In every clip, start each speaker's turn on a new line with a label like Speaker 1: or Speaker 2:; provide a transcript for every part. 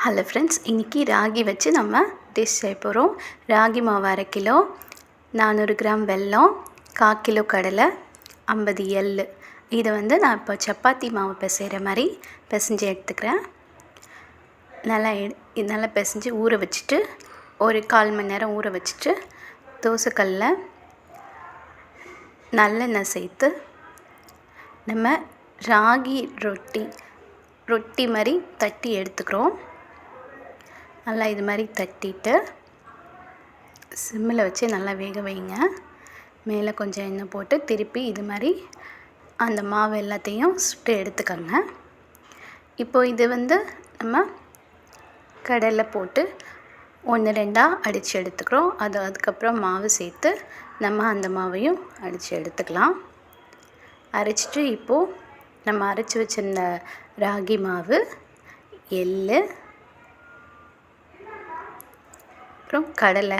Speaker 1: Hello friends, இன்றைக்கி ராகி வச்சு நம்ம டிஷ் செய்ய போகிறோம். ராகி மாவு 1/2 கிலோ, 400 கிராம் வெல்லம், 1/4 கிலோ கடலை, 50 எள். இதை நான் இப்போ சப்பாத்தி மாவு பிசைகிற மாதிரி பிசைஞ்சு எடுத்துக்கிறேன். நல்லா பிசைஞ்சு ஊற வச்சுட்டு ஒரு 1/4 மணி நேரம் ஊற வச்சுட்டு தோசைக்கல்லில் நல்லெண்ணெய் சேர்த்து நம்ம ராகி ரொட்டி மாதிரி தட்டி எடுத்துக்கிறோம். நல்லா இது மாதிரி தட்டிட்டு சிம்மில் வச்சு நல்லா வேக வைங்க. மேலே கொஞ்சம் எண்ணெய் போட்டு திருப்பி இது மாதிரி அந்த மாவு எல்லாத்தையும் சுட்டு எடுத்துக்கோங்க. இப்போது இது நம்ம கடலை போட்டு 1-2 அடித்து எடுத்துக்கிறோம். அதுக்கப்புறம் மாவு சேர்த்து நம்ம அந்த மாவையும் அடித்து எடுத்துக்கலாம். அரைச்சிட்டு இப்போது நம்ம அரைச்சி வச்சிருந்த ராகி மாவு, எள், அப்புறம் கடலை,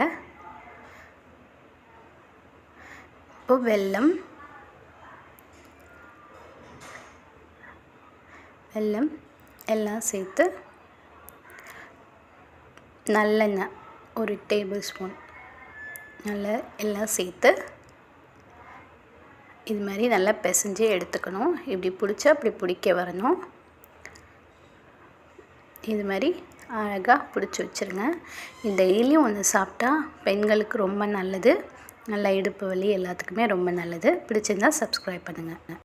Speaker 1: இப்போது வெல்லம் எல்லாம் சேர்த்து நல்லெண்ணெய் 1 டேபிள் ஸ்பூன் எல்லாம் சேர்த்து இது மாதிரி நல்லா பிசைஞ்சு எடுத்துக்கணும். இப்படி பிடிச்சா அப்படி பிடிக்க வரணும். இது மாதிரி அழகாக பிடிச்சி வச்சுருங்க. டெய்லியும் ஒன்று சாப்பிட்டா பெண்களுக்கு ரொம்ப நல்லது. நல்லா இடுப்பு வலி எல்லாத்துக்குமே ரொம்ப நல்லது. பிடிச்சிருந்தால் சப்ஸ்கிரைப் பண்ணுங்கள்.